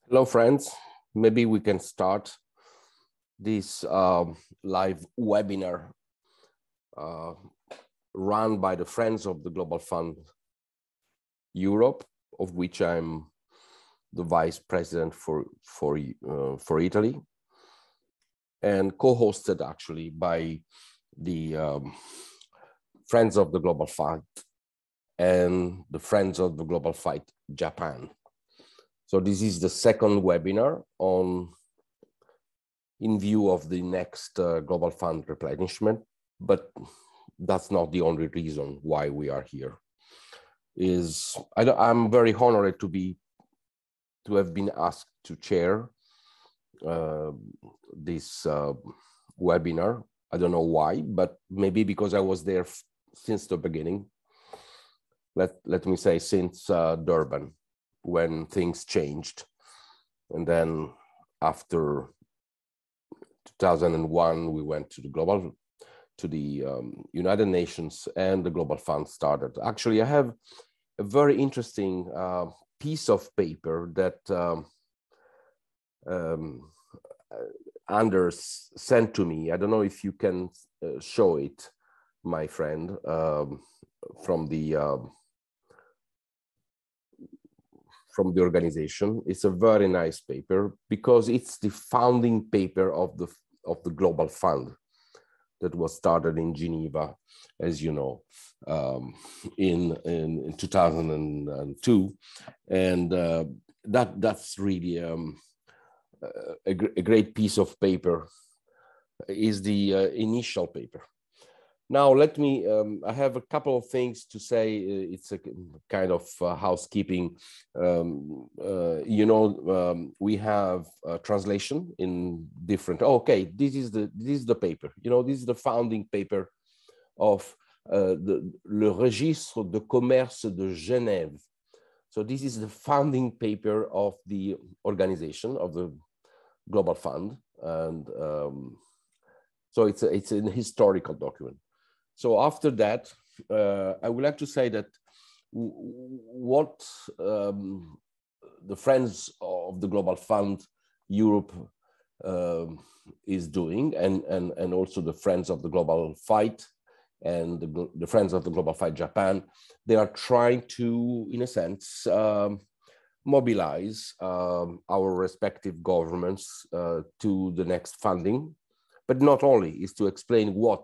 Hello, friends. Maybe we can start this live webinar run by the Friends of the Global Fund Europe, of which I'm the vice president for Italy, and co-hosted actually by the Friends of the Global Fund and the Friends of the Global Fund Japan. So this is the second webinar in view of the next Global Fund replenishment, but that's not the only reason why we are here. I'm very honored to have been asked to chair this webinar. I don't know why, but maybe because I was there since the beginning. Let me say since Durban, when things changed. And then after 2001, we went to the United Nations, and the Global Fund started. Actually, I have a very interesting piece of paper that Anders sent to me. I don't know if you can show it, my friend, from the organization. It's a very nice paper because it's the founding paper of the Global Fund that was started in Geneva, as you know, in 2002, and that's really a great piece of paper. Is the initial paper. Now, let me, I have a couple of things to say. It's a kind of housekeeping. We have translation in different, this is the paper. This is the founding paper of Le Registre de Commerce de Genève. So this is the founding paper of the organization, of the Global Fund. And so it's an historical document. So after that, I would like to say that what the Friends of the Global Fund Europe is doing, and also the Friends of the Global Fight and the Friends of the Global Fight Japan, they are trying to, in a sense, mobilize our respective governments to the next funding, but not only, is to explain what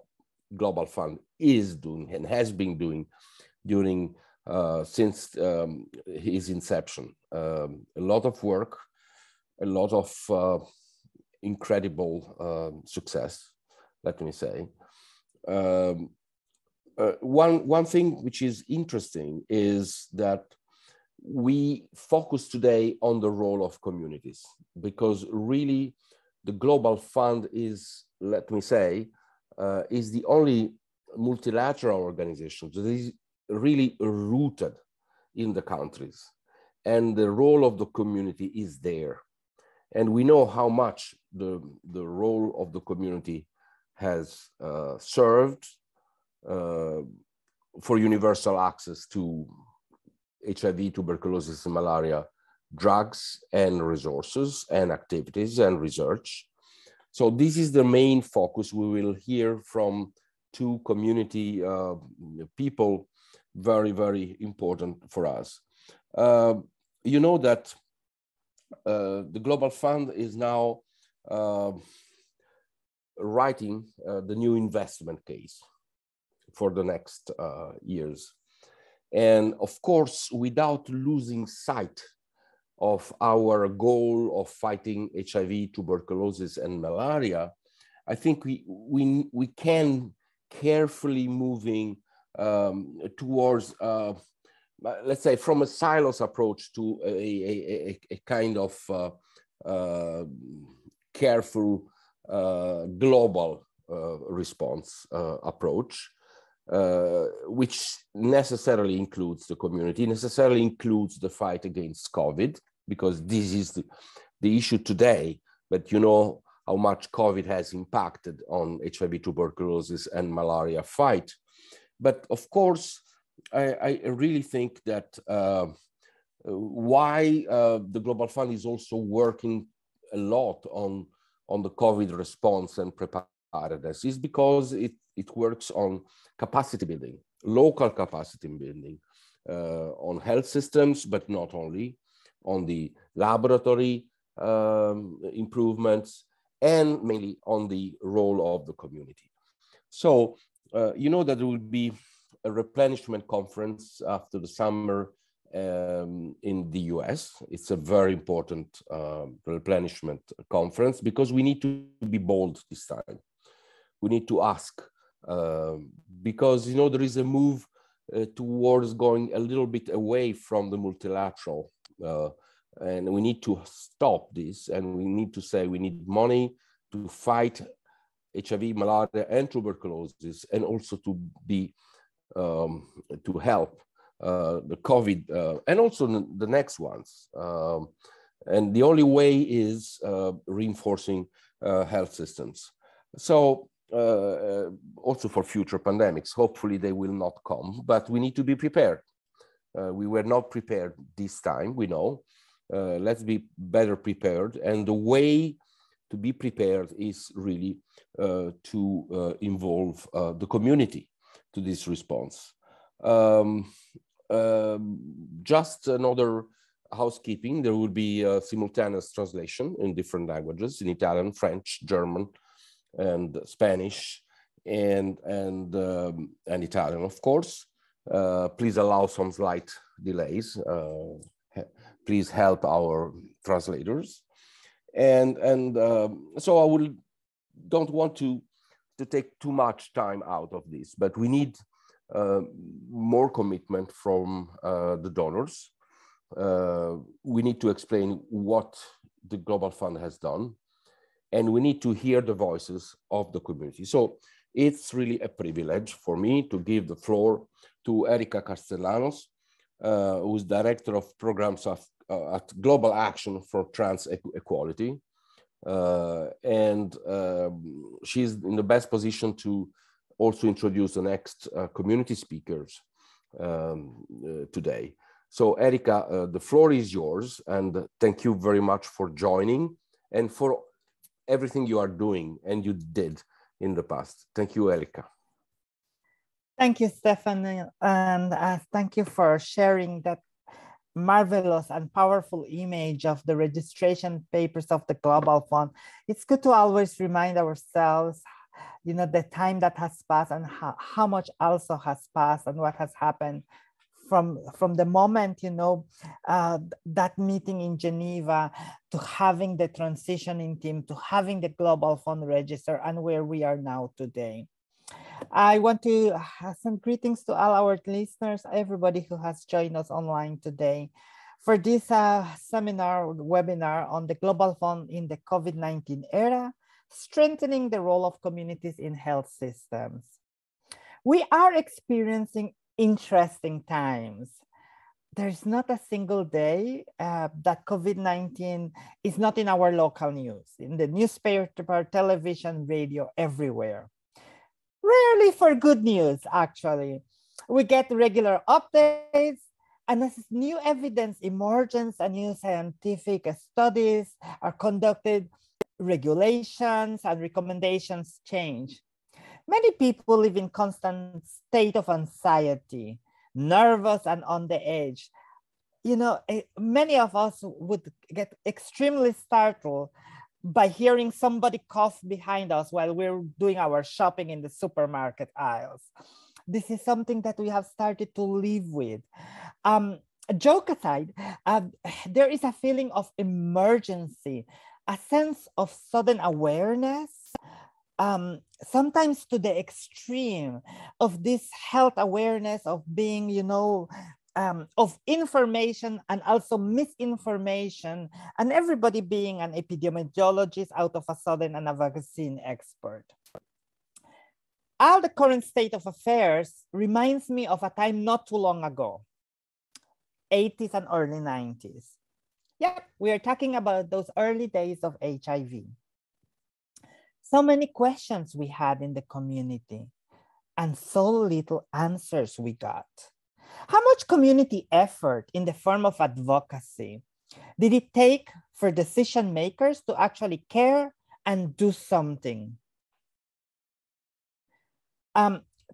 Global Fund is doing and has been doing during since his inception. A lot of work, a lot of incredible success, let me say. One thing which is interesting is that we focus today on the role of communities, because really the Global Fund is, let me say, is the only multilateral organization that is really rooted in the countries, and the role of the community is there. And we know how much the role of the community has served for universal access to HIV, tuberculosis, and malaria drugs and resources and activities and research. So this is the main focus. We will hear from two community people, very, very important for us. You know that the Global Fund is now writing the new investment case for the next years. And of course, without losing sight of our goal of fighting HIV, tuberculosis, and malaria, I think we can carefully moving towards, let's say, from a silos approach to a kind of careful global response approach, which necessarily includes the community, necessarily includes the fight against COVID, because this is the issue today. But you know how much COVID has impacted on HIV, tuberculosis, and malaria fight. But of course, I really think that why the Global Fund is also working a lot on the COVID response and preparedness is because it works on capacity building, local capacity building, on health systems, but not only, on the laboratory improvements, and mainly on the role of the community. So, you know that there will be a replenishment conference after the summer in the US. It's a very important replenishment conference because we need to be bold this time. We need to ask because, you know, there is a move towards going a little bit away from the multilateral, and we need to stop this, and we need to say we need money to fight HIV, malaria, and tuberculosis, and also to be to help the COVID and also the next ones. And the only way is reinforcing health systems. So also for future pandemics, hopefully they will not come, but we need to be prepared. We were not prepared this time, we know. Let's be better prepared. And the way to be prepared is really to involve the community to this response. Just another housekeeping, there will be simultaneous translation in different languages, in Italian, French, German, and Spanish, and Italian, of course. Please allow some slight delays. Please help our translators. And so I don't want to take too much time out of this, but we need more commitment from the donors. We need to explain what the Global Fund has done, and we need to hear the voices of the community. So it's really a privilege for me to give the floor to Erika Castellanos, who's Director of Programs at Global Action for Trans Equality. And she's in the best position to also introduce the next community speakers today. So Erika, the floor is yours, and thank you very much for joining and for everything you are doing and you did in the past. Thank you, Erika. Thank you, Stefan, and thank you for sharing that marvelous and powerful image of the registration papers of the Global Fund. It's good to always remind ourselves, you know, the time that has passed and how much also has passed and what has happened from the moment, you know, that meeting in Geneva to having the transitioning team, to having the Global Fund register and where we are now today. I want to have some greetings to all our listeners, everybody who has joined us online today for this seminar, webinar on the Global Fund in the COVID-19 era, strengthening the role of communities in health systems. We are experiencing interesting times. There's not a single day that COVID-19 is not in our local news, in the newspaper, television, radio, everywhere. Rarely for good news, actually. We get regular updates, and as new evidence emerges and new scientific studies are conducted, regulations and recommendations change. Many people live in constant state of anxiety, nervous and on the edge. You know, many of us would get extremely startled by hearing somebody cough behind us while we're doing our shopping in the supermarket aisles. This is something that we have started to live with. Joke aside, there is a feeling of emergency, a sense of sudden awareness, sometimes to the extreme of this health awareness of being, you know, of information and also misinformation, and everybody being an epidemiologist out of a sudden and a vaccine expert. All the current state of affairs reminds me of a time not too long ago, 80s and early 90s. Yep, we are talking about those early days of HIV. So many questions we had in the community and so little answers we got. How much community effort in the form of advocacy did it take for decision makers to actually care and do something?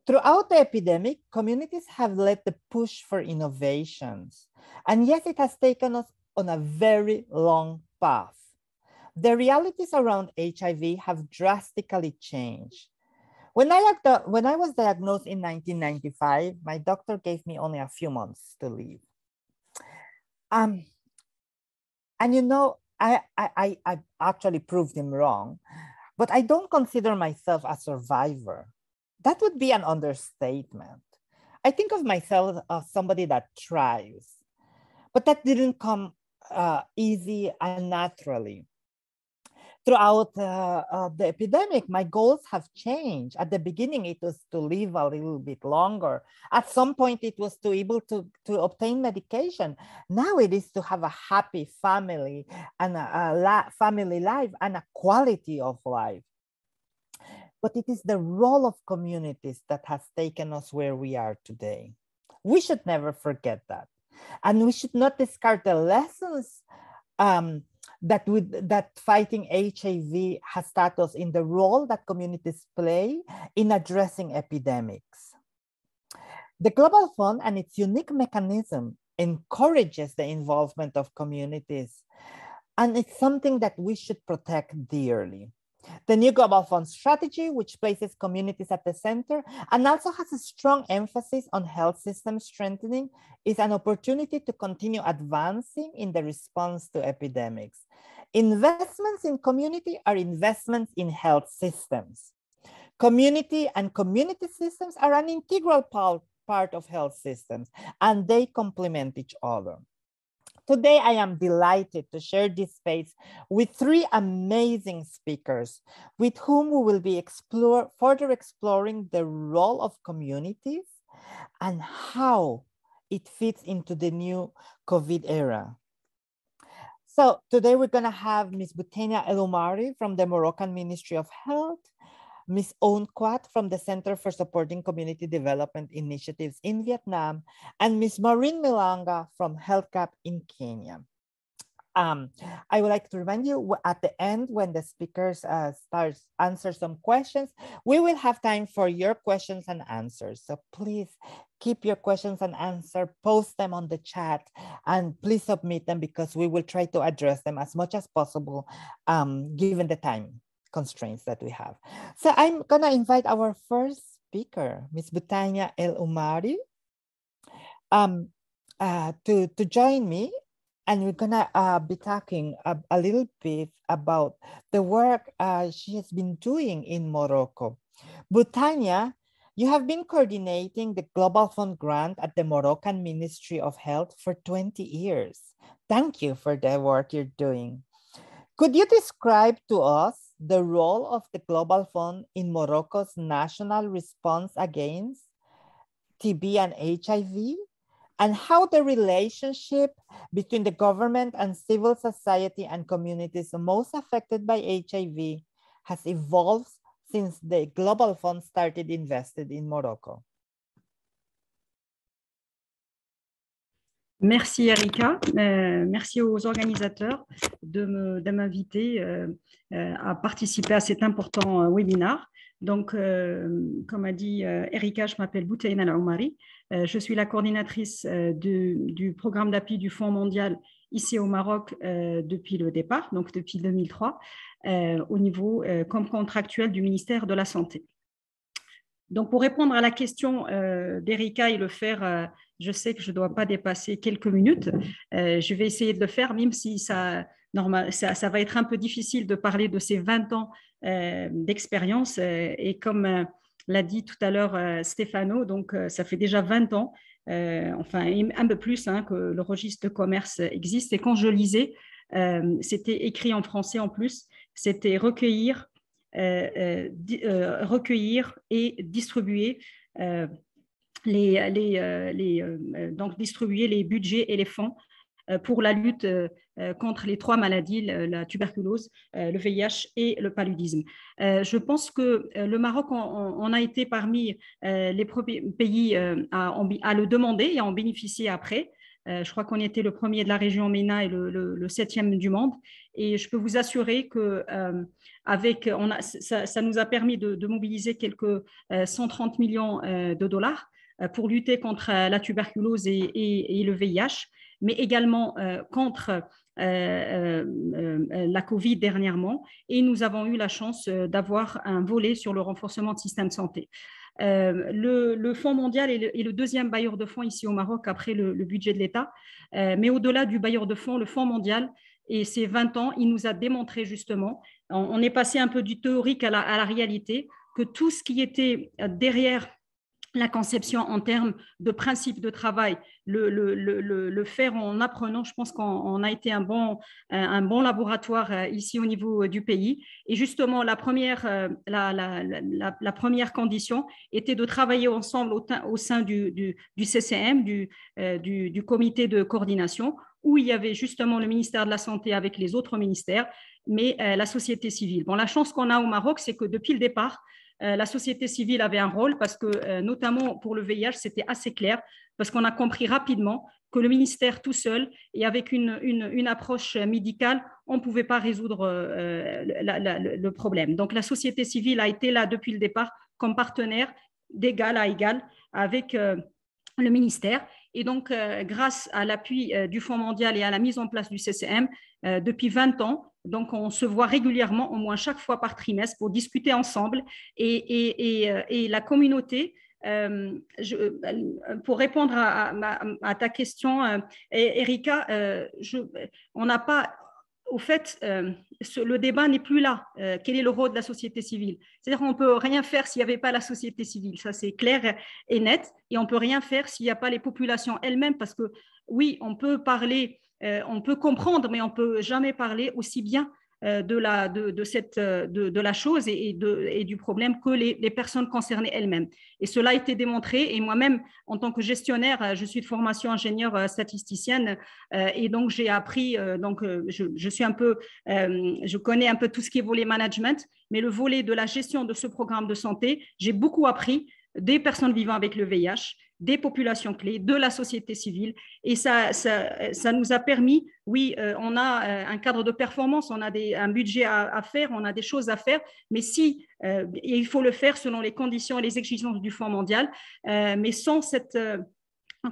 Throughout the epidemic, communities have led the push for innovations. And yes, it has taken us on a very long path. The realities around HIV have drastically changed. When I was diagnosed in 1995, my doctor gave me only a few months to live. And you know, I actually proved him wrong, but I don't consider myself a survivor. That would be an understatement. I think of myself as somebody that thrives, but that didn't come easy and naturally. Throughout the epidemic, my goals have changed. At the beginning, it was to live a little bit longer. At some point, it was to be able to obtain medication. Now it is to have a happy family and a family life and a quality of life. But it is the role of communities that has taken us where we are today. We should never forget that. And we should not discard the lessons that fighting HIV has taught us in the role that communities play in addressing epidemics. The Global Fund and its unique mechanism encourages the involvement of communities, and it's something that we should protect dearly. The new Global Fund strategy, which places communities at the center and also has a strong emphasis on health system strengthening, is an opportunity to continue advancing in the response to epidemics. Investments in community are investments in health systems. Community and community systems are an integral part of health systems, and they complement each other. Today, I am delighted to share this space with three amazing speakers with whom we will be further exploring the role of communities and how it fits into the new COVID era. So today we're gonna have Ms. Boutania El Oumari from the Moroccan Ministry of Health, Ms. Oun Quat from the Center for Supporting Community Development Initiatives in Vietnam, and Ms. Maureen Milanga from HealthCap in Kenya. I would like to remind you at the end, when the speakers answer some questions, we will have time for your questions and answers. So please keep your questions and answers, post them on the chat, and please submit them because we will try to address them as much as possible, given the time constraints that we have. So I'm gonna invite our first speaker, Ms. Boutania El Oumari, to join me, and we're gonna be talking a little bit about the work she has been doing in Morocco. Boutania, you have been coordinating the Global Fund grant at the Moroccan Ministry of Health for 20 years. Thank you for the work you're doing. Could you describe to us the role of the Global Fund in Morocco's national response against TB and HIV, and how the relationship between the government and civil society and communities most affected by HIV has evolved since the Global Fund started invested in Morocco? Merci Erika, merci aux organisateurs de m'inviter à participer à cet important webinaire. Donc, comme a dit Erika, je m'appelle Boutania El Oumari, je suis la coordinatrice du programme d'appui du Fonds mondial ici au Maroc depuis le départ, donc depuis 2003, au niveau comme contractuel du ministère de la Santé. Donc, pour répondre à la question d'Erika et le faire, je sais que je ne dois pas dépasser quelques minutes. Je vais essayer de le faire, même si ça va être un peu difficile de parler de ces 20 ans d'expérience. Et comme l'a dit tout à l'heure Stefano, donc ça fait déjà 20 ans, enfin un peu plus que le registre de commerce existe. Et quand je lisais, c'était écrit en français en plus, c'était recueillir et distribuer donc distribuer les budgets et les fonds pour la lutte contre les 3 maladies, la tuberculose, le VIH et le paludisme. Je pense que le Maroc, on a été parmi les premiers pays à le demander et à en bénéficier après. Je crois qu'on était le premier de la région MENA et le 7e du monde. Et je peux vous assurer que ça nous a permis de mobiliser quelques 130 millions de dollars pour lutter contre la tuberculose et le VIH, mais également contre la Covid dernièrement. Et nous avons eu la chance d'avoir un volet sur le renforcement du système de santé. Le Fonds mondial est le 2e bailleur de fonds ici au Maroc après le budget de l'État. Mais au-delà du bailleur de fonds, le Fonds mondial, et ces 20 ans, il nous a démontré justement, on est passé un peu du théorique à la réalité, que tout ce qui était derrière la conception en termes de principe de travail, le faire en apprenant, je pense qu'on a été un bon laboratoire ici au niveau du pays. Et justement, la première condition était de travailler ensemble au sein du CCM, du comité de coordination, où il y avait justement le ministère de la Santé avec les autres ministères, mais la société civile. Bon, la chance qu'on a au Maroc, c'est que depuis le départ, la société civile avait un rôle parce que, notamment pour le VIH, c'était assez clair parce qu'on a compris rapidement que le ministère tout seul et avec une approche médicale, on ne pouvait pas résoudre le problème. Donc, la société civile a été là depuis le départ comme partenaire d'égal à égal avec le ministère. Et donc, grâce à l'appui du Fonds mondial et à la mise en place du CCM, depuis 20 ans, donc on se voit régulièrement, au moins chaque fois par trimestre, pour discuter ensemble. Et la communauté, pour répondre à ta question, Erika, on n'a pas… Au fait, le débat n'est plus là. Quel est le rôle de la société civile? C'est-à-dire qu'on ne peut rien faire s'il n'y avait pas la société civile. Ça, c'est clair et net. Et on ne peut rien faire s'il n'y a pas les populations elles-mêmes parce que, oui, on peut parler, on peut comprendre, mais on ne peut jamais parler aussi bien de la chose et du problème que les personnes concernées elles-mêmes. Et cela a été démontré. Et moi-même, en tant que gestionnaire, je suis de formation ingénieure statisticienne et donc j'ai appris, je suis un peu, je connais un peu tout ce qui est volet management, mais le volet de la gestion de ce programme de santé, j'ai beaucoup appris des personnes vivant avec le VIH, des populations clés, de la société civile. Et ça nous a permis, oui, on a un cadre de performance, on a un budget à faire, on a des choses à faire, mais si, il faut le faire selon les conditions et les exigences du Fonds mondial, mais sans cette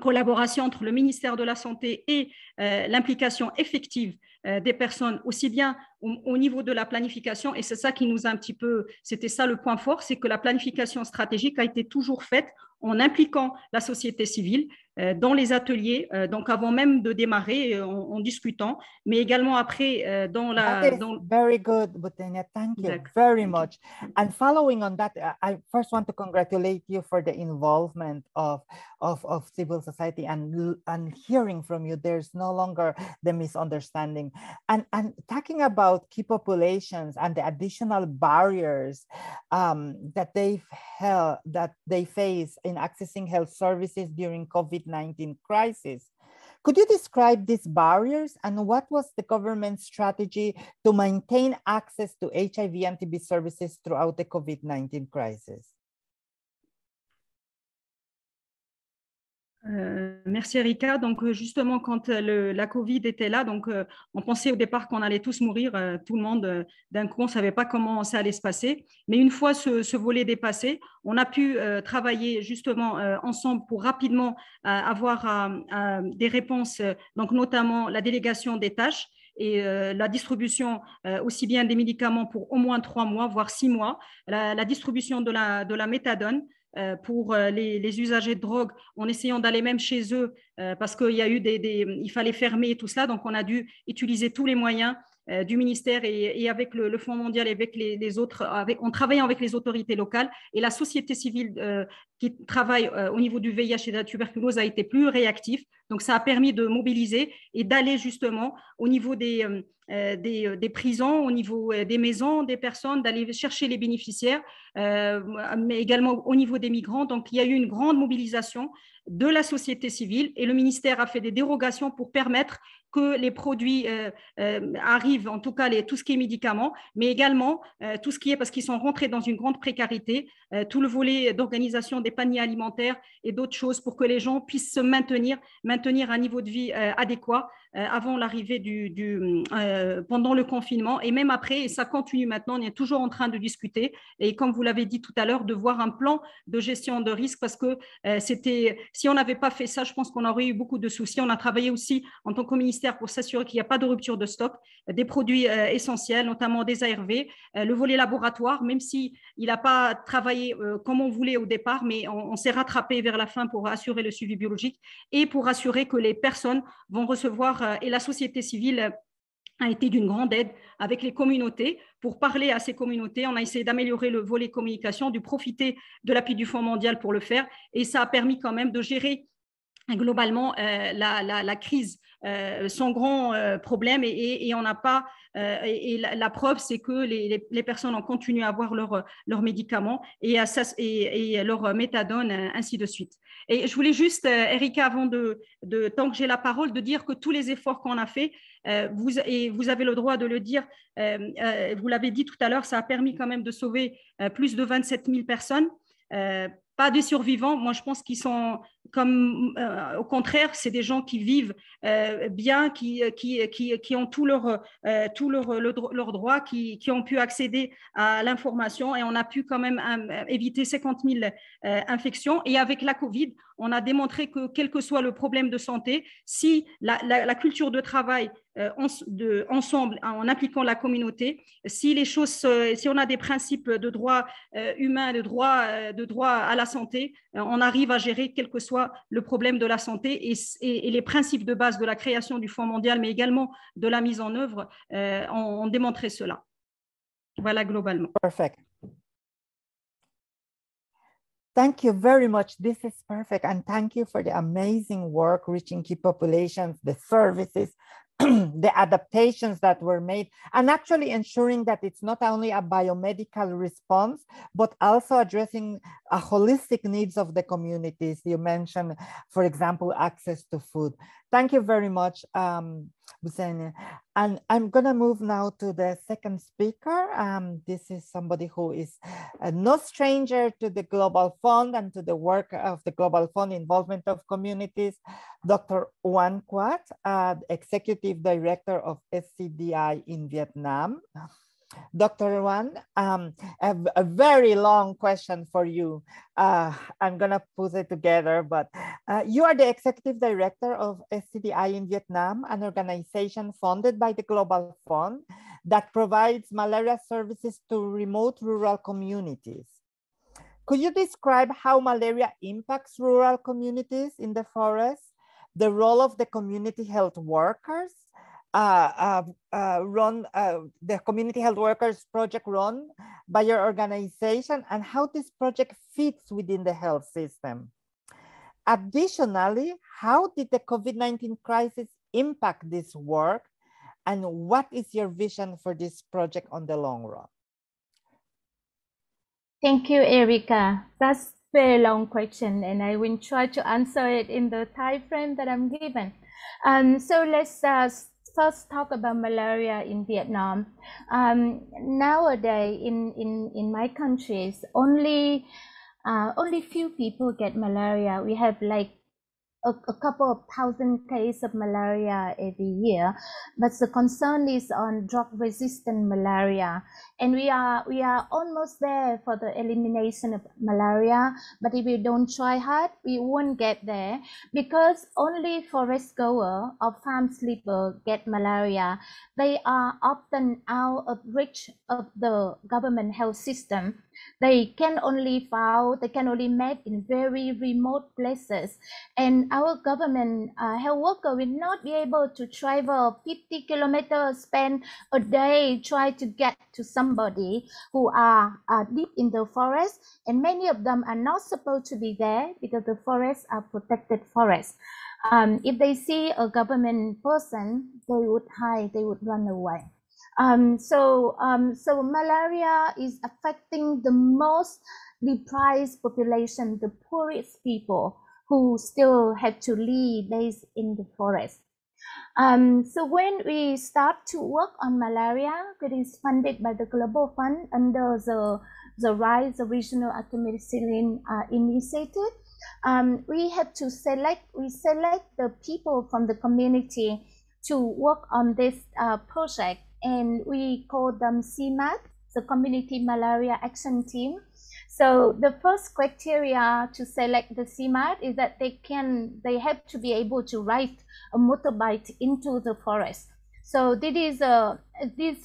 collaboration entre le ministère de la Santé et l'implication effective des personnes, aussi bien au niveau de la planification, et c'est ça qui nous a un petit peu, c'était ça le point fort, c'est que la planification stratégique a été toujours faite en impliquant la société civile dans les ateliers, donc avant même de démarrer, en discutant, mais également après dans la… That is very good, Boutenia. Thank you very much. And following on that, I first want to congratulate you for the involvement of civil society and hearing from you. There's no longer the misunderstanding. And talking about key populations and the additional barriers that they face in accessing health services during COVID-19 crisis. Could you describe these barriers and what was the government's strategy to maintain access to HIV and TB services throughout the COVID-19 crisis? Merci Erika. Donc justement quand la Covid était là, donc on pensait au départ qu'on allait tous mourir, tout le monde d'un coup, on ne savait pas comment ça allait se passer. Mais une fois ce volet dépassé, on a pu travailler justement ensemble pour rapidement avoir des réponses, donc notamment la délégation des tâches et la distribution aussi bien des médicaments pour au moins 3 mois, voire 6 mois, la distribution de la méthadone pour les usagers de drogue, en essayant d'aller même chez eux parce qu'il y a eu il fallait fermer tout cela, donc on a dû utiliser tous les moyens du ministère et avec le Fonds mondial et avec les autres, en travaillant avec les autorités locales et la société civile qui travaille au niveau du VIH et de la tuberculose a été plus réactif. Donc ça a permis de mobiliser et d'aller justement au niveau des prisons, au niveau des maisons des personnes, d'aller chercher les bénéficiaires, mais également au niveau des migrants. Donc il y a eu une grande mobilisation de la société civile et le ministère a fait des dérogations pour permettre que les produits arrivent, en tout cas tout ce qui est médicaments, mais également tout ce qui est, parce qu'ils sont rentrés dans une grande précarité, tout le volet d'organisation des paniers alimentaires et d'autres choses pour que les gens puissent se maintenir un niveau de vie adéquat avant l'arrivée pendant le confinement et même après, et ça continue maintenant, on est toujours en train de discuter et comme vous l'avez dit tout à l'heure, de voir un plan de gestion de risque parce que si on n'avait pas fait ça, je pense qu'on aurait eu beaucoup de soucis. On a travaillé aussi en tant que ministère pour s'assurer qu'il n'y a pas de rupture de stock des produits essentiels, notamment des ARV, le volet laboratoire, même s'il n'a pas travaillé comme on voulait au départ, mais on s'est rattrapé vers la fin pour assurer le suivi biologique et pour assurer que les personnes vont recevoir et la société civile a été d'une grande aide avec les communautés pour parler à ces communautés. On a essayé d'améliorer le volet communication, de profiter de l'appui du Fonds mondial pour le faire et ça a permis quand même de gérer globalement la crise sans grand problème et on n'a pas et la preuve c'est que les personnes ont continué à avoir leurs médicaments et leur méthadone ainsi de suite. Et je voulais juste Erika avant tant que j'ai la parole de dire que tous les efforts qu'on a fait vous avez le droit de le dire, vous l'avez dit tout à l'heure, ça a permis quand même de sauver plus de 27 000 personnes. Pas des survivants, moi je pense qu'ils sont comme au contraire, c'est des gens qui vivent bien, qui ont tous leurs droits, qui ont pu accéder à l'information et on a pu quand même éviter 50 000 infections. Et avec la Covid, on a démontré que quel que soit le problème de santé, si la culture de travail ensemble, en impliquant la communauté, si on a des principes de droits humains, de droit à la santé, on arrive à gérer quel que soit le problème de la santé et les principes de base de la création du Fonds mondial, mais également de la mise en œuvre, ont démontré cela. Voilà globalement. Perfect. Thank you very much. This is perfect. And thank you for the amazing work reaching key populations, the services, the adaptations that were made, and actually ensuring that it's not only a biomedical response, but also addressing a holistic needs of the communities. You mentioned, for example, access to food. Thank you very much, Hussein. And I'm gonna move now to the second speaker. This is somebody who is no stranger to the Global Fund and to the work of the Global Fund involvement of communities, Dr. Oanh Quat, Executive Director of SCDI in Vietnam. Dr. Oanh, a very long question for you. I'm gonna put it together, but you are the Executive Director of SCDI in Vietnam, an organization funded by the Global Fund that provides malaria services to remote rural communities. Could you describe how malaria impacts rural communities in the forest, the role of the community health workers, the community health workers project run by your organization, and how this project fits within the health system? Additionally, how did the COVID-19 crisis impact this work, and what is your vision for this project on the long run? Thank you, Erika. That's a very long question, and I will try to answer it in the time frame that I'm given. So let's first talk about malaria in Vietnam. Nowadays, in my countries, only few people get malaria. We have like a couple of thousand cases of malaria every year, but the concern is on drug-resistant malaria, and we are almost there for the elimination of malaria. But if we don't try hard, we won't get there, because only forest goer or farm sleeper get malaria. They are often out of reach of the government health system. They can only met in very remote places, and our government health worker will not be able to travel 50 kilometers, spend a day try to get to somebody who are deep in the forest, and many of them are not supposed to be there because the forests are protected forests. If they see a government person, they would hide, they would run away. So malaria is affecting the most deprived population, the poorest people who still have to live in the forest. So when we start to work on malaria, it is funded by the Global Fund under the RISE, the Regional Artemisinin Initiative. We have to select the people from the community to work on this project, and we call them CMAT, the Community Malaria Action Team. So the first criteria to select the CMAT is that they have to be able to ride a motorbike into the forest. So this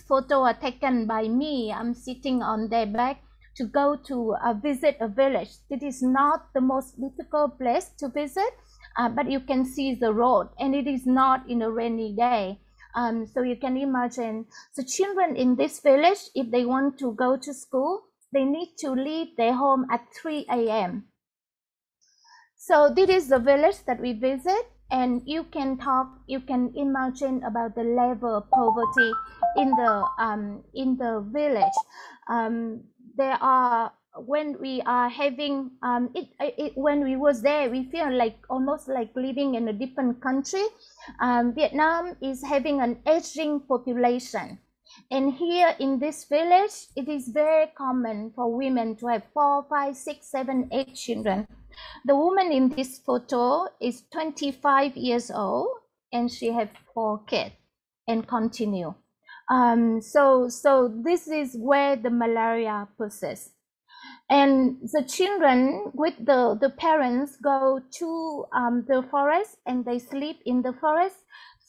photo are taken by me. I'm sitting on their back to go to visit a village. It is not the most difficult place to visit, but you can see the road, and it is not in a rainy day. So you can imagine the children in this village, if they want to go to school, they need to leave their home at 3 a.m. So this is the village that we visit, and you can imagine about the level of poverty in the village. There are, when we are having when we was there, we feel like almost like living in a different country. Vietnam is having an aging population, and here in this village, it is very common for women to have 4, 5, 6, 7, 8 children. The woman in this photo is 25 years old, and she has 4 kids and continue. So this is where the malaria persists. And the children with the parents go to the forest, and they sleep in the forest,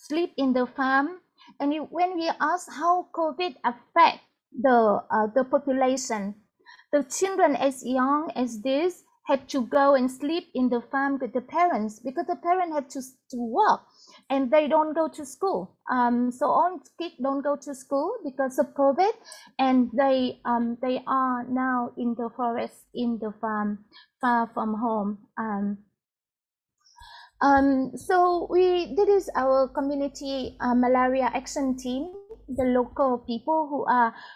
sleep in the farm. And when we ask how COVID affect the population, the children as young as this had to go and sleep in the farm with the parents, because the parents had to work, and they don't go to school. So all kids don't go to school because of COVID, and they are now in the forest, in the farm, far from home. So this is our community malaria action team, the local people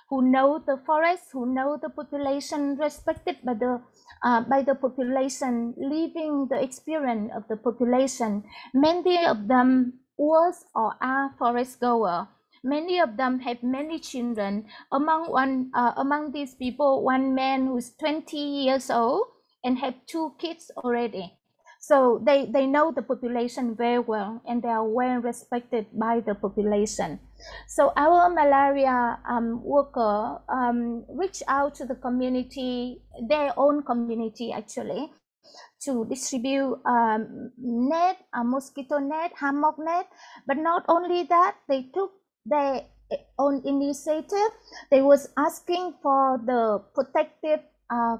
who know the forest, who know the population, respected by the population, living the experience of the population. Many of them was or are forest goer. Many of them have many children. Among these people, one man who's 20 years old and have 2 kids already. So they know the population very well, and they are well respected by the population. So our malaria worker reach out to the community, their own community actually, to distribute net, mosquito net, hammock net. But not only that, they took their own initiative. They was asking for the protective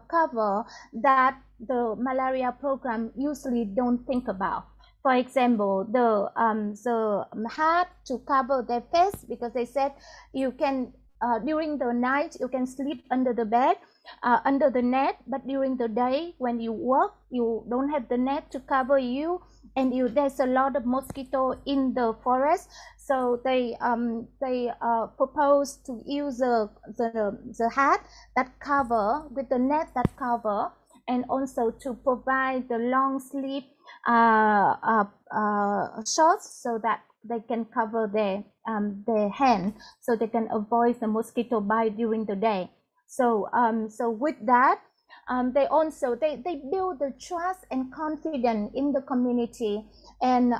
cover that the malaria program usually don't think about. For example, the hat to cover their face, because they said you can during the night you can sleep under the bed, under the net, but during the day when you work, you don't have the net to cover you, and there's a lot of mosquito in the forest. So they propose to use the hat that cover with the net that cover, and also to provide the long sleeve shorts so that they can cover their hand, so they can avoid the mosquito bite during the day. So with that, they build the trust and confidence in the community. And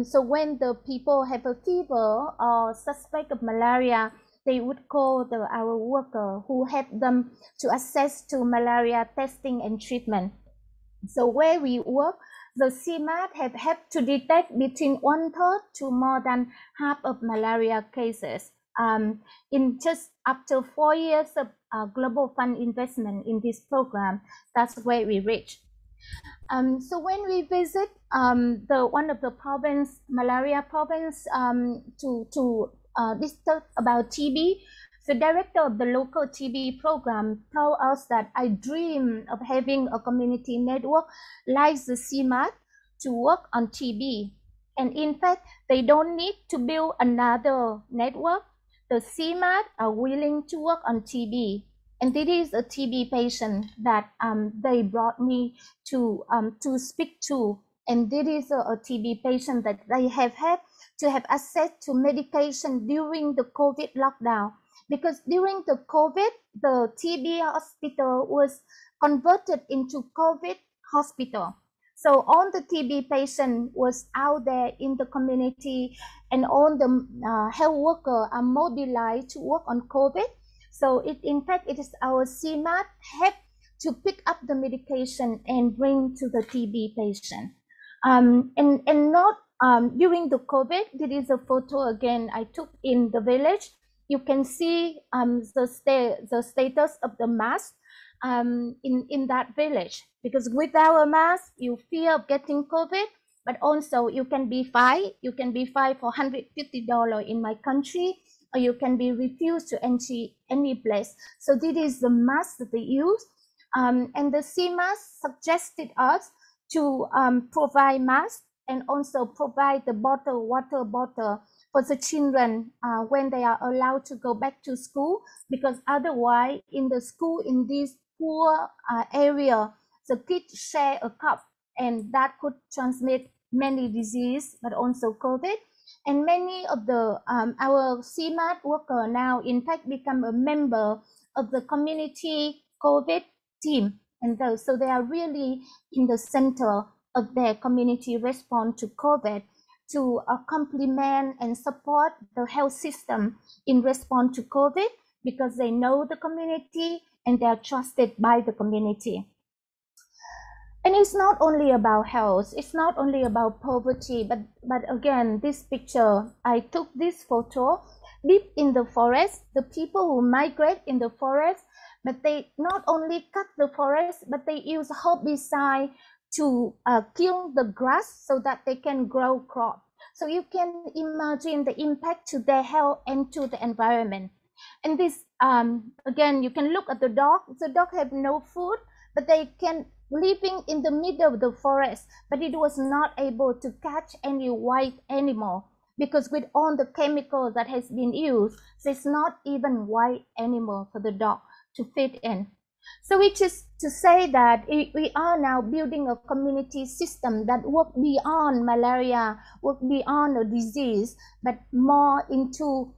so when the people have a fever or suspect of malaria, they would call our worker who help them to access to malaria testing and treatment. So where we work, the CMAT have helped to detect between 1/3 to more than half of malaria cases. In just after 4 years of Global Fund investment in this program, that's where we reach. So when we visit one of the province, malaria province, to discuss about TB, the director of the local TB program told us that I dream of having a community network like the CMAT to work on TB. And in fact, they don't need to build another network. The CMAT are willing to work on TB. And this is a TB patient that they brought me to speak to. And this is a TB patient that they have had to have access to medication during the COVID lockdown. Because during the COVID, the TB hospital was converted into COVID hospital. So all the TB patient was out there in the community, and all the health workers are mobilized to work on COVID. So in fact, it is our CMAT help to pick up the medication and bring to the TB patient. And not during the COVID, this is a photo again I took in the village. You can see the status of the mask in that village, because without a mask, you fear of getting COVID, but also you can be fined. You can be fined for $150 in my country, or you can be refused to enter any place. So this is the mask that they use. And the CMAS suggested us to provide masks and also provide the water bottle for the children when they are allowed to go back to school, because otherwise in the school in this poor area, the kids share a cup, and that could transmit many diseases, but also COVID. And many of the our CMAT worker now in fact become a member of the community COVID team, and so they are really in the center of their community response to COVID, to complement and support the health system in response to COVID, because they know the community and they are trusted by the community. And it's not only about health, it's not only about poverty, but again, this picture, I took this photo deep in the forest, the people who migrate in the forest, but they not only cut the forest, but they use herbicide to kill the grass so that they can grow crop. So you can imagine the impact to their health and to the environment. And this, again, you can look at the dog. The dog have no food, but they can living in the middle of the forest, but it was not able to catch any wild animal, because with all the chemicals that has been used, there's not even wild animal for the dog to fit in. So which is to say that we are now building a community system that work beyond malaria, work beyond a disease, but more into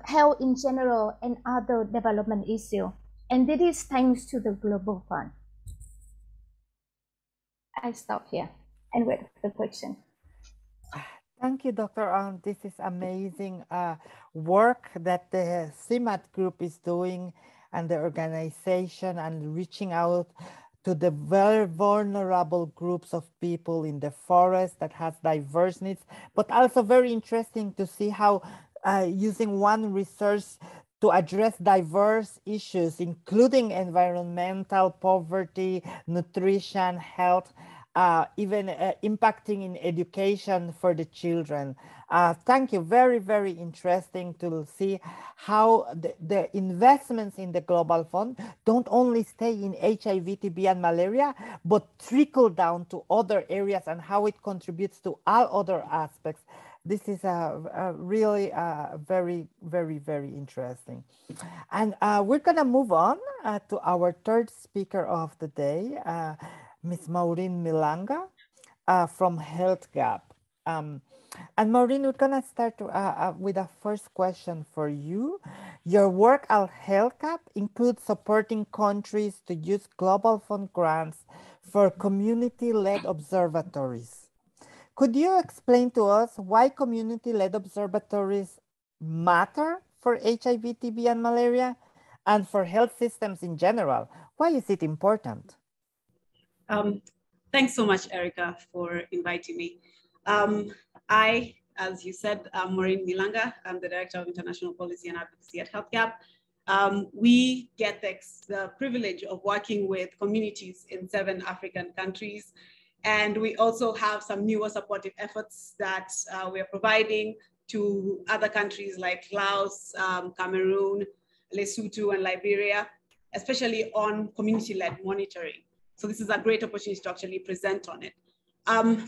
health in general and other development issues. And this is thanks to the Global Fund. I stop here and wait for the question. Thank you, Dr. This is amazing work that the CMAT group is doing, and the organization, and reaching out to the very vulnerable groups of people in the forest that has diverse needs, but also very interesting to see how using one resource to address diverse issues, including environmental, poverty, nutrition, health, even impacting in education for the children. Thank you. Very, very interesting to see how the investments in the Global Fund don't only stay in HIV, TB, and malaria, but trickle down to other areas, and how it contributes to all other aspects. This is really very, very, very interesting. And we're going to move on to our third speaker of the day, Ms. Maureen Milanga from Health Gap. And Maureen, we're going to start with a first question for you. Your work at Health Gap includes supporting countries to use Global Fund grants for community-led observatories. Could you explain to us why community-led observatories matter for HIV, TB, and malaria, and for health systems in general? Why is it important? Thanks so much, Erica, for inviting me. As you said, I'm Maureen Milanga. I'm the Director of International Policy and Advocacy at Health Gap. We get the privilege of working with communities in 7 African countries. And we also have some newer supportive efforts that we are providing to other countries like Laos, Cameroon, Lesotho, and Liberia, especially on community-led monitoring. So this is a great opportunity to actually present on it.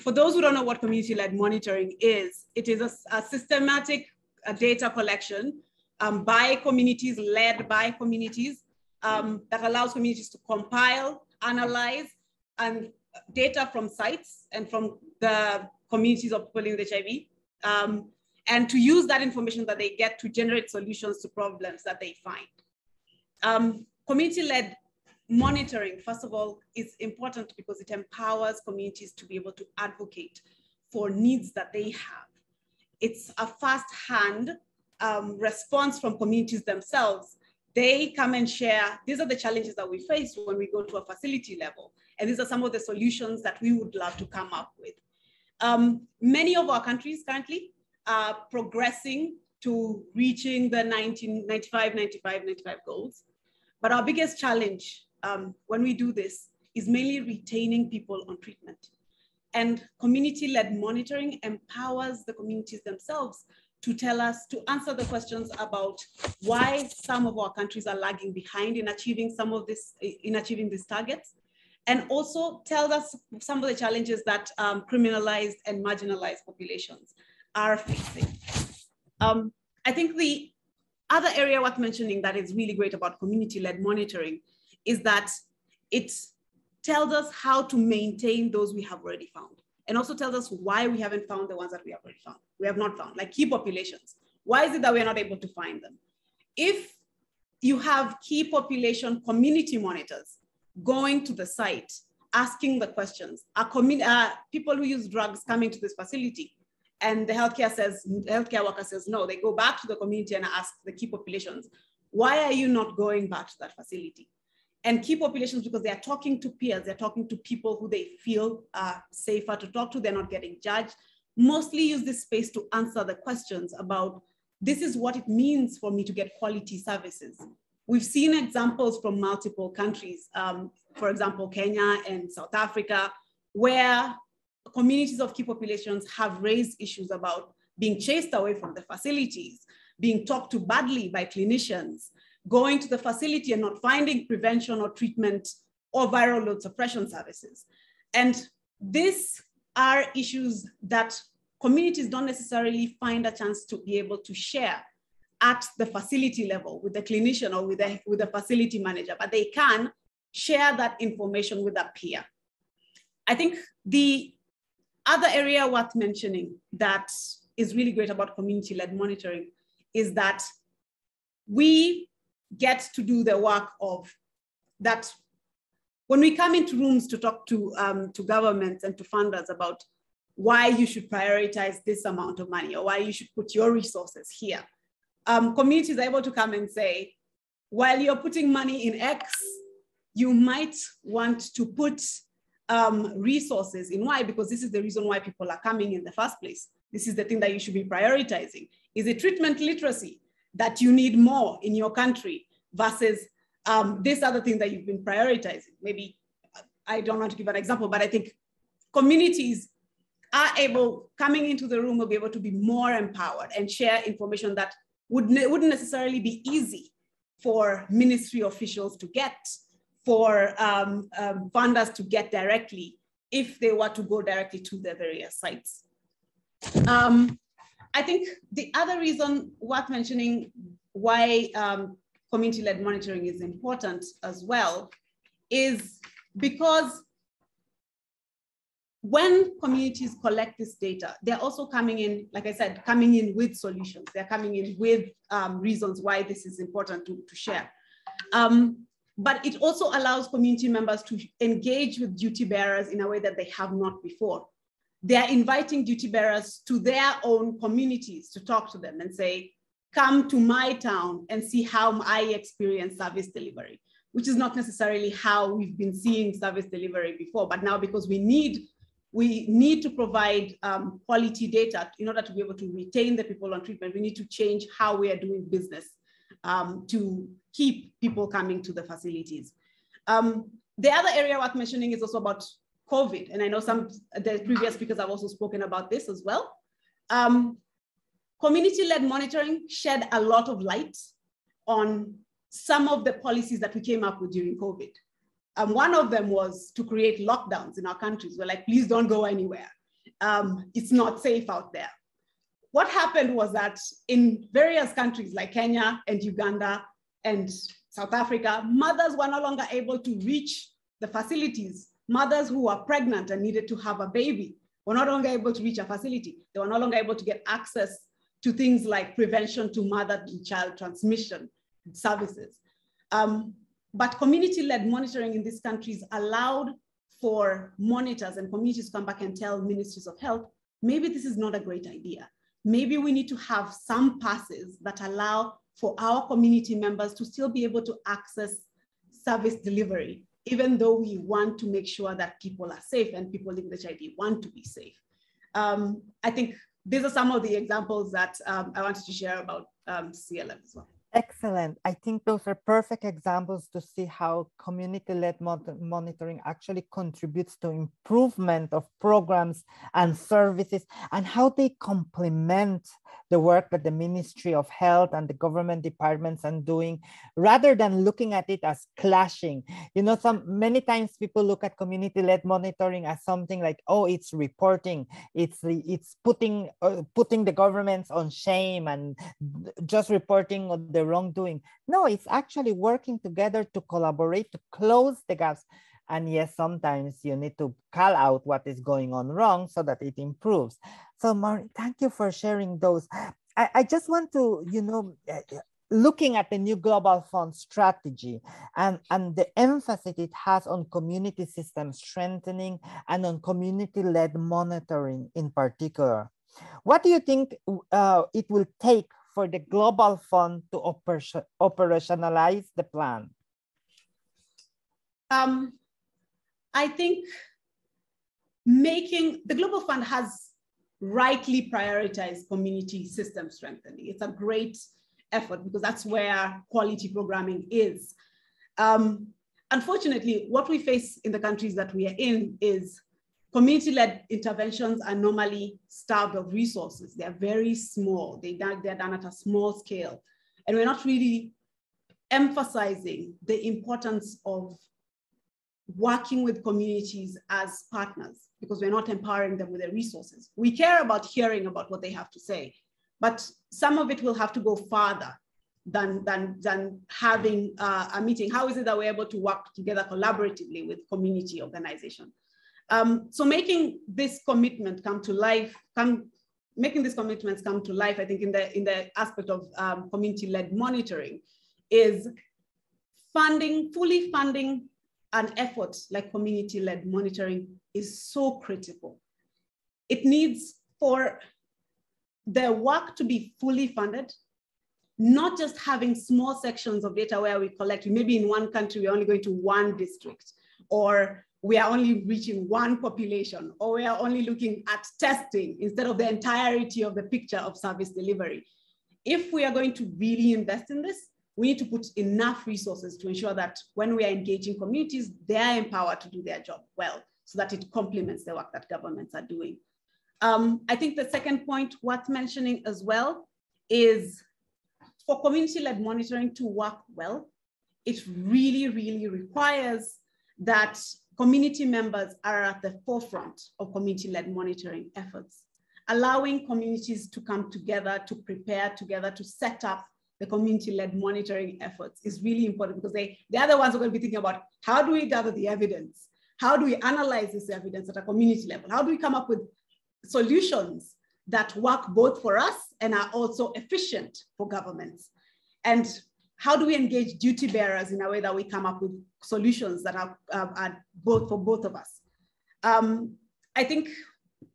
For those who don't know what community-led monitoring is, it is a systematic data collection by communities, led by communities, that allows communities to compile, analyze, and data from sites and from the communities of people with HIV, and to use that information that they get to generate solutions to problems that they find. Community-led monitoring, first of all, is important because it empowers communities to be able to advocate for needs that they have. It's a first-hand response from communities themselves. They come and share, these are the challenges that we face when we go to a facility level. And these are some of the solutions that we would love to come up with. Many of our countries currently are progressing to reaching the 95 goals. But our biggest challenge when we do this is mainly retaining people on treatment. And community-led monitoring empowers the communities themselves to tell us, to answer the questions about why some of our countries are lagging behind in achieving some of this, in achieving these targets, and also tell us some of the challenges that criminalized and marginalized populations are facing. I think the other area worth mentioning that is really great about community-led monitoring is that it tells us how to maintain those we have already found, and also tells us why we haven't found the ones that we have already found. We have not found, like key populations. Why is it that we're not able to find them? If you have key population community monitors going to the site, asking the questions, people who use drugs coming to this facility, and the healthcare worker says no, they go back to the community and ask the key populations, why are you not going back to that facility? And key populations, because they are talking to peers, they're talking to people who they feel are safer to talk to, they're not getting judged, mostly use this space to answer the questions about, this is what it means for me to get quality services. We've seen examples from multiple countries, for example, Kenya and South Africa, where communities of key populations have raised issues about being chased away from the facilities, being talked to badly by clinicians, going to the facility and not finding prevention or treatment or viral load suppression services. And these are issues that communities don't necessarily find a chance to be able to share at the facility level with the clinician or with the facility manager, but they can share that information with a peer. I think the other area worth mentioning that is really great about community-led monitoring is that we get to do the work of that. When we come into rooms to talk to governments and to funders about why you should prioritize this amount of money or why you should put your resources here, communities are able to come and say, while you're putting money in X, you might want to put resources in Y, because this is the reason why people are coming in the first place. This is the thing that you should be prioritizing. Is it treatment literacy that you need more in your country versus this other thing that you've been prioritizing? Maybe, I don't want to give an example, but I think communities are able, coming into the room, will be able to be more empowered and share information that wouldn't necessarily be easy for ministry officials to get, for funders to get directly if they were to go directly to the various sites. I think the other reason worth mentioning why community-led monitoring is important as well is because when communities collect this data, they're also coming in, like I said, coming in with solutions. They're coming in with reasons why this is important to share. But it also allows community members to engage with duty bearers in a way that they have not before. They're inviting duty bearers to their own communities to talk to them and say, come to my town and see how I experience service delivery, which is not necessarily how we've been seeing service delivery before. But now, because we need to provide quality data in order to be able to retain the people on treatment, we need to change how we are doing business to keep people coming to the facilities. The other area worth mentioning is also about COVID. And I know the previous speakers have also spoken about this as well. Community-led monitoring shed a lot of light on some of the policies that we came up with during COVID. One of them was to create lockdowns in our countries. We're like, please don't go anywhere. It's not safe out there. What happened was that in various countries like Kenya and Uganda and South Africa, mothers were no longer able to reach the facilities. Mothers who were pregnant and needed to have a baby were no longer able to reach a facility. They were no longer able to get access to things like prevention to mother-to-child transmission services. But community-led monitoring in these countries allowed for monitors and communities to come back and tell ministries of health, maybe this is not a great idea. Maybe we need to have some passes that allow for our community members to still be able to access service delivery, even though we want to make sure that people are safe and people living with HIV want to be safe. I think these are some of the examples that I wanted to share about CLM as well. Excellent. I think those are perfect examples to see how community-led monitoring actually contributes to improvement of programs and services, and how they complement the work that the Ministry of Health and the government departments are doing, rather than looking at it as clashing. You know, many times people look at community-led monitoring as something like, oh, it's reporting, it's putting the governments on shame and just reporting on the wrongdoing. No, it's actually working together to collaborate, to close the gaps. And yes, sometimes you need to call out what is going on wrong so that it improves. So Maureen, thank you for sharing those. I just want to, you know, looking at the new Global Fund strategy and the emphasis it has on community system strengthening and on community-led monitoring in particular. What do you think it will take for the Global Fund to operationalize the plan? I think the Global Fund has rightly prioritized community system strengthening. It's a great effort because that's where quality programming is. Unfortunately, what we face in the countries that we are in is community-led interventions are normally starved of resources. They're very small. They're done at a small scale. And we're not really emphasizing the importance of working with communities as partners because we're not empowering them with their resources. We care about hearing about what they have to say, but some of it will have to go farther than having a meeting. How is it that we're able to work together collaboratively with community organizations? So making this commitment come to life, making these commitments come to life, I think in the aspect of community-led monitoring is fully funding an effort like community-led monitoring is so critical. It needs for the work to be fully funded, not just having small sections of data where we collect, maybe in one country, we're only going to one district, or we are only reaching one population, or we are only looking at testing instead of the entirety of the picture of service delivery. If we are going to really invest in this, we need to put enough resources to ensure that when we are engaging communities, they are empowered to do their job well, so that it complements the work that governments are doing. I think the second point worth mentioning as well is for community-led monitoring to work well, it really, really requires that community members are at the forefront of community-led monitoring efforts, allowing communities to come together, to prepare together, to set up the community-led monitoring efforts is really important because the other ones are going to be thinking about how do we gather the evidence? How do we analyze this evidence at a community level? How do we come up with solutions that work both for us and are also efficient for governments? And how do we engage duty bearers in a way that we come up with solutions that are both for both of us? I think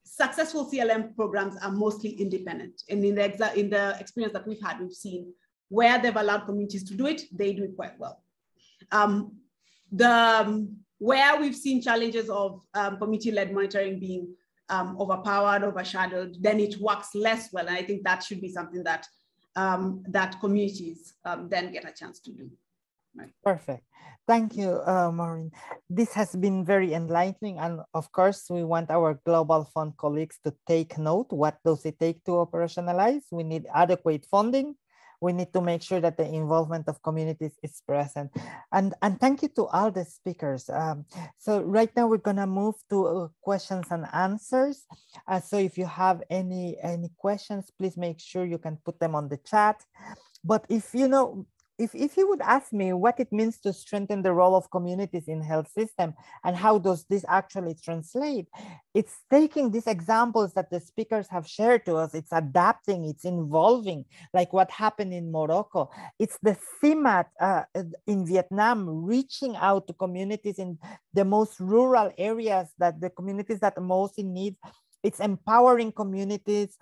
successful CLM programs are mostly independent. And in the experience that we've had, we've seen where they've allowed communities to do it, they do it quite well. Where we've seen challenges of community-led monitoring being overpowered, overshadowed, then it works less well. And I think that should be something that that communities then get a chance to do. Right. Perfect. Thank you, Maureen. This has been very enlightening. And of course, we want our Global Fund colleagues to take note. What does it take to operationalize? We need adequate funding. We need to make sure that the involvement of communities is present. And thank you to all the speakers. So right now we're gonna move to questions and answers. So if you have any questions, please make sure you can put them on the chat. But if you know, if you would ask me what it means to strengthen the role of communities in health system and how does this actually translate, it's taking these examples that the speakers have shared to us, it's adapting, it's involving, like what happened in Morocco. It's the CIMAT in Vietnam, reaching out to communities in the most rural areas, that the communities that are most in need. It's empowering communities.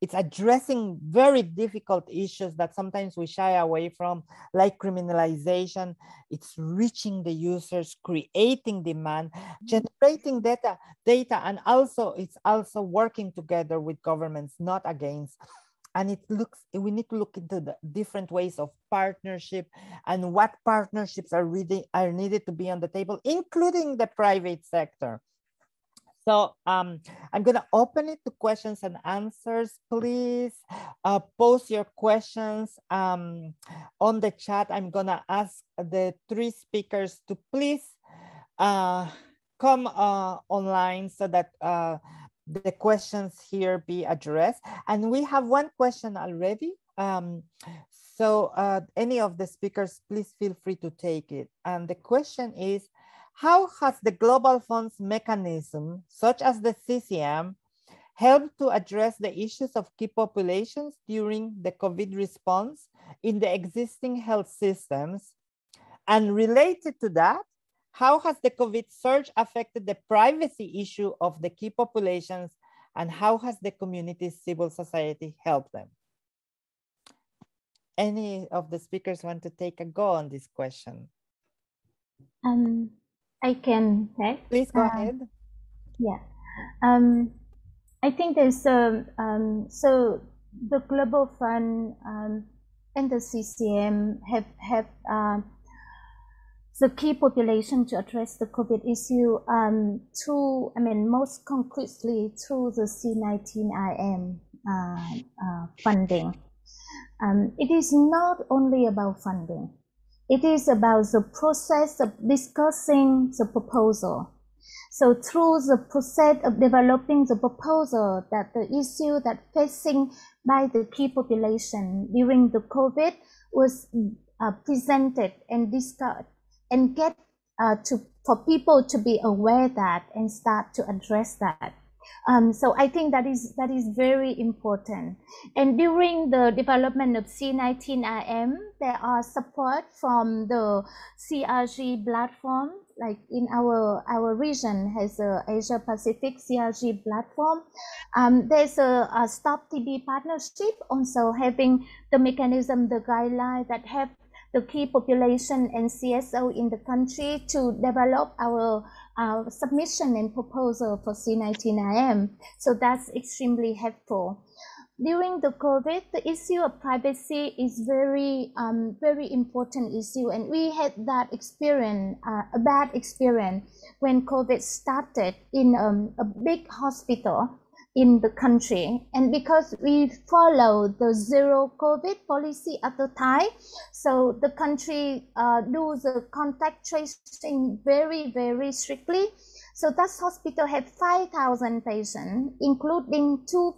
It's addressing very difficult issues that sometimes we shy away from, like criminalization. It's reaching the users, creating demand, generating data, and also it's also working together with governments, not against. And we need to look into the different ways of partnership and what partnerships are needed to be on the table, including the private sector. So I'm going to open it to questions and answers. Please post your questions on the chat. I'm going to ask the three speakers to please come online so that the questions here be addressed. And we have one question already. So any of the speakers, please feel free to take it. And the question is, how has the Global Funds mechanism, such as the CCM, helped to address the issues of key populations during the COVID response in the existing health systems? And related to that, how has the COVID surge affected the privacy issue of the key populations, and how has the community civil society helped them? Any of the speakers want to take a go on this question? I can take. Please go ahead. Yeah. I think there's so the Global Fund and the CCM have the key population to address the COVID issue through, most concretely through the C19IM funding. It is not only about funding. It is about the process of discussing the proposal. So through the process of developing the proposal, that the issue that facing by the key population during the COVID was presented and discussed, and get for people to be aware that and start to address that. So I think that is very important. And during the development of C19IM, there are support from the CRG platform, like in our region has a Asia Pacific CRG platform. There's a Stop TB partnership, also having the mechanism, the guideline that have the key population and CSO in the country to develop our submission and proposal for C19IM. So that's extremely helpful. During the COVID, the issue of privacy is very important issue, and we had that experience, a bad experience when COVID started in a big hospital in the country. And because we followed the zero COVID policy at the time, so the country do the contact tracing very, very strictly. So that hospital had 5,000 patients, including two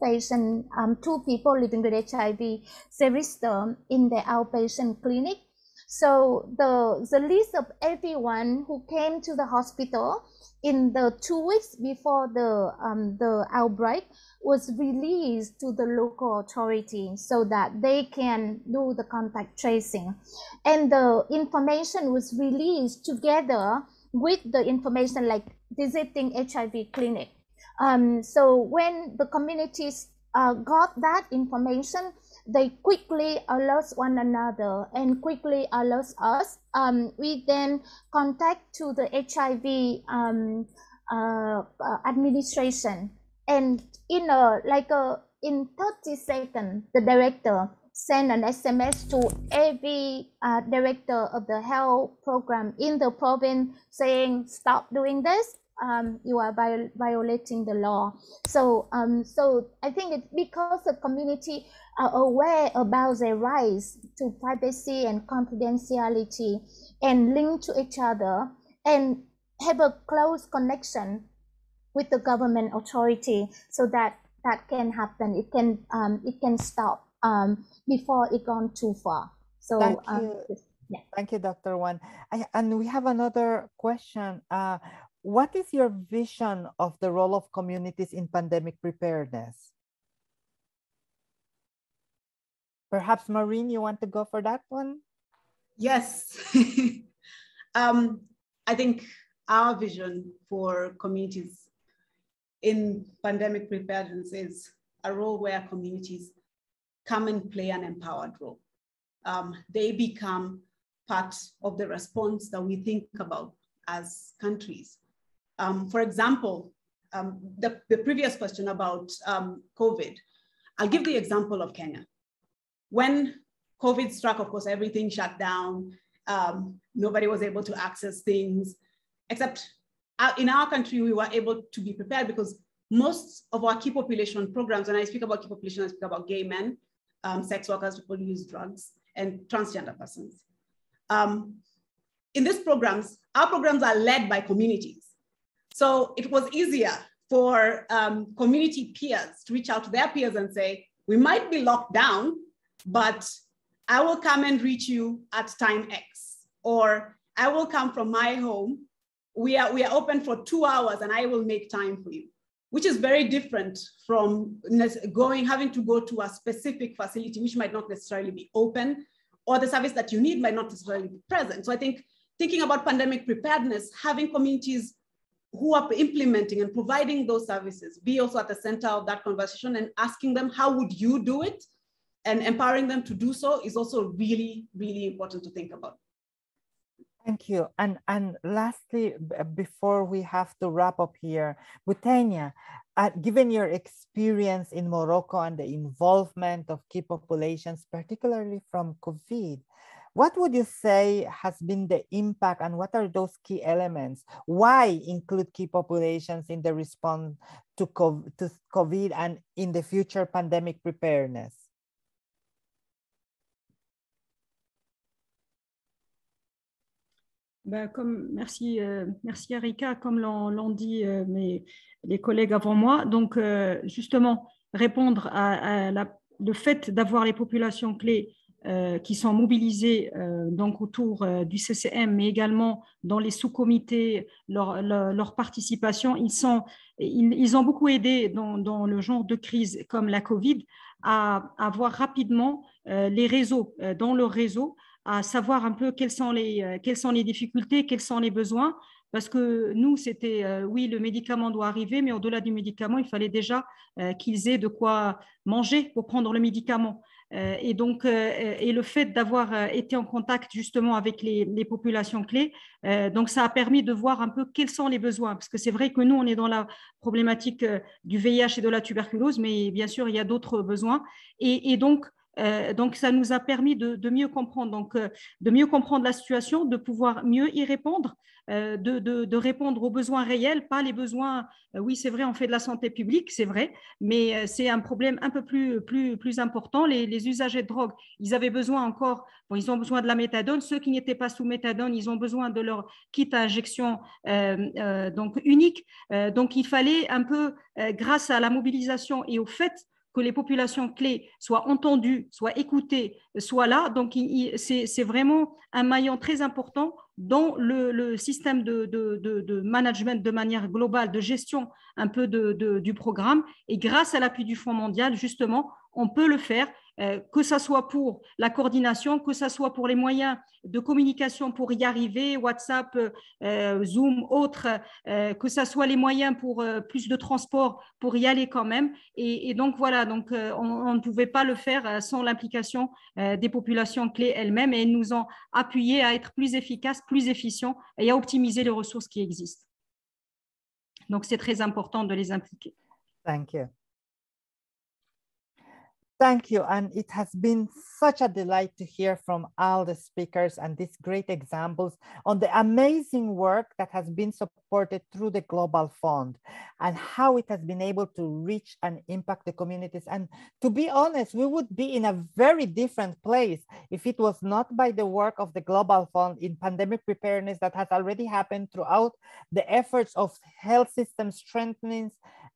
people living with HIV seroster in the outpatient clinic. So the list of everyone who came to the hospital in the 2 weeks before the outbreak was released to the local authority so that they can do the contact tracing. And the information was released together with the information like visiting HIV clinic. So when the communities got that information, they quickly alert one another and quickly alert us. We then contact to the HIV administration, and in 30 seconds, the director send an SMS to every director of the health program in the province saying, stop doing this. You are violating the law. So I think it's because the community are aware about their rights to privacy and confidentiality and link to each other and have a close connection with the government authority, so that can happen. It can stop before it gone too far. So Thank you. yeah. Thank you, Dr. Wan. And we have another question. What is your vision of the role of communities in pandemic preparedness? Perhaps Maureen, you want to go for that one? Yes. I think our vision for communities in pandemic preparedness is a role where communities come and play an empowered role. They become part of the response that we think about as countries. For example, the previous question about COVID, I'll give the example of Kenya. When COVID struck, of course, everything shut down. Nobody was able to access things, except in our country, we were able to be prepared because most of our key population programs, when I speak about key population, I speak about gay men, sex workers, people who use drugs, and transgender persons. In these programs, our programs are led by communities. So it was easier for community peers to reach out to their peers and say, we might be locked down, but I will come and reach you at time X, or I will come from my home. We are open for 2 hours and I will make time for you, which is very different from having to go to a specific facility, which might not necessarily be open, or the service that you need might not necessarily be present. So I think thinking about pandemic preparedness, having communities who are implementing and providing those services be also at the center of that conversation, and asking them, how would you do it? And empowering them to do so is also really, really important to think about. Thank you. And lastly, before we have to wrap up here, Butania, given your experience in Morocco and the involvement of key populations, particularly from COVID, what would you say has been the impact, and what are those key elements? Why include key populations in the response to COVID and in the future pandemic preparedness? Merci Erika, comme l'ont dit les collègues avant moi. Donc, justement, répondre à le fait d'avoir les populations clés qui sont mobilisées donc autour du CCM, mais également dans les sous-comités, leur participation, ils ont beaucoup aidé dans le genre de crise comme la Covid à voir rapidement les réseaux, dans leur réseau, à savoir un peu quelles sont les difficultés, quels sont les besoins, parce que nous, c'était, oui, le médicament doit arriver, mais au-delà du médicament, il fallait déjà qu'ils aient de quoi manger pour prendre le médicament. Et donc, et le fait d'avoir été en contact justement avec les populations clés, donc ça a permis de voir un peu quels sont les besoins, parce que c'est vrai que nous, on est dans la problématique du VIH et de la tuberculose, mais bien sûr, il y a d'autres besoins. Et donc, ça nous a permis de mieux comprendre, donc de mieux comprendre la situation, de pouvoir mieux y répondre, de répondre aux besoins réels, pas les besoins. Oui, c'est vrai, on fait de la santé publique, c'est vrai, mais c'est un problème un peu plus important. Les usagers de drogue, ils avaient besoin encore, bon, ils ont besoin de la méthadone. Ceux qui n'étaient pas sous méthadone, ils ont besoin de leur kit à injection donc unique. Donc il fallait un peu, grâce à la mobilisation et au fait que les populations clés soient entendues, soient écoutées, soient là. Donc, c'est vraiment un maillon très important dans le système de management de manière globale, de gestion un peu du programme. Et grâce à l'appui du Fonds mondial, justement, on peut le faire, que ce soit pour la coordination, que ce soit pour les moyens de communication pour y arriver, WhatsApp, Zoom, autres, que ce soit les moyens pour plus de transport pour y aller quand même. Et donc, voilà, donc, on ne pouvait pas le faire sans l'implication des populations clés elles-mêmes, et elles nous ont appuyé à être plus efficaces, plus efficients et à optimiser les ressources qui existent. Donc, c'est très important de les impliquer. Thank you. Thank you. And it has been such a delight to hear from all the speakers and these great examples on the amazing work that has been supported through the Global Fund and how it has been able to reach and impact the communities. And to be honest, we would be in a very different place if it was not by the work of the Global Fund in pandemic preparedness that has already happened throughout the efforts of health system strengthening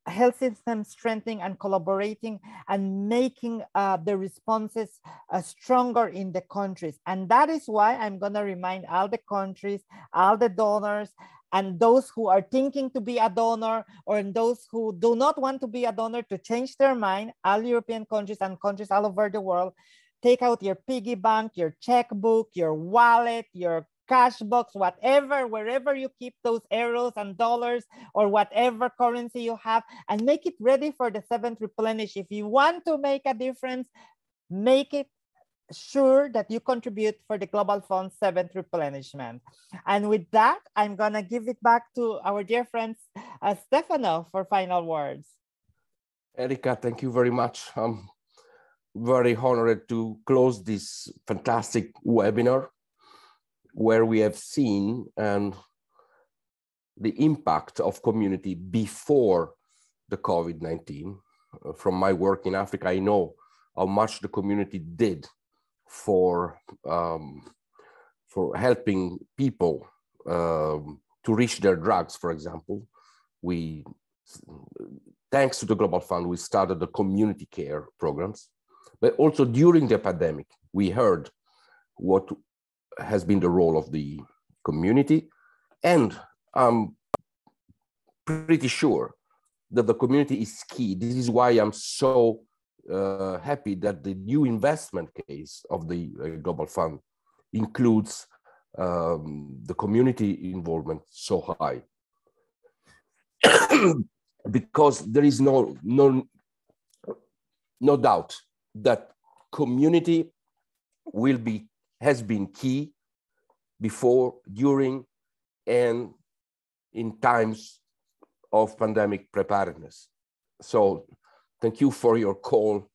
health system strengthening and collaborating and making the responses stronger in the countries. And that is why I'm going to remind all the countries, all the donors, and those who are thinking to be a donor, or those who do not want to be a donor, to change their mind. All European countries and countries all over the world, take out your piggy bank, your checkbook, your wallet, your cash box, whatever, wherever you keep those euros and dollars or whatever currency you have, and make it ready for the 7th replenish. If you want to make a difference, make it sure that you contribute for the Global Fund 7th replenishment. And with that, I'm gonna give it back to our dear friend Stefano for final words. Erika, thank you very much. I'm very honored to close this fantastic webinar, where we have seen the impact of community before the COVID-19. From my work in Africa, I know how much the community did for helping people to reach their drugs, for example. Thanks to the Global Fund, we started the community care programs. But also during the pandemic, we heard what has been the role of the community. And I'm pretty sure that the community is key. This is why I'm so happy that the new investment case of the Global Fund includes the community involvement so high. Because there is no doubt that community has been key before, during, and in times of pandemic preparedness. So thank you for your call,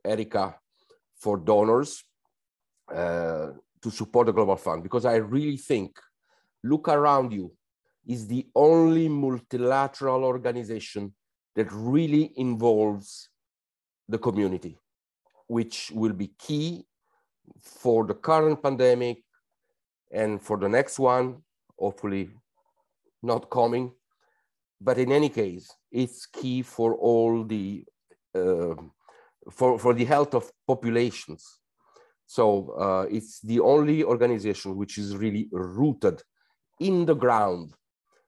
Erika, for donors to support the Global Fund, because I really think, look around you, is the only multilateral organization that really involves the community, which will be key for the current pandemic and for the next one, hopefully not coming. But in any case, it's key for all the, for the health of populations. So it's the only organization which is really rooted in the ground.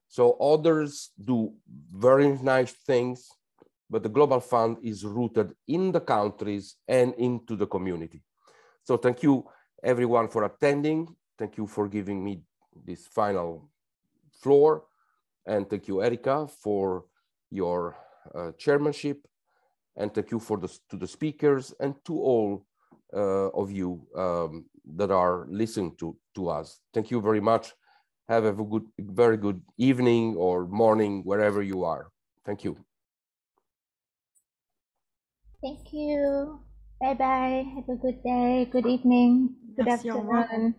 So others do very nice things, but the Global Fund is rooted in the countries and into the community. So thank you everyone for attending. Thank you for giving me this final floor. And thank you, Erika, for your chairmanship. And thank you to the speakers and to all of you that are listening to us. Thank you very much. Have a very good evening or morning, wherever you are. Thank you. Thank you. Bye-bye. Have a good day, good evening, good afternoon.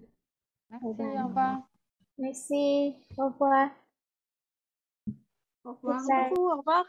Merci, au revoir. Merci. Au revoir. Au revoir beaucoup, au revoir.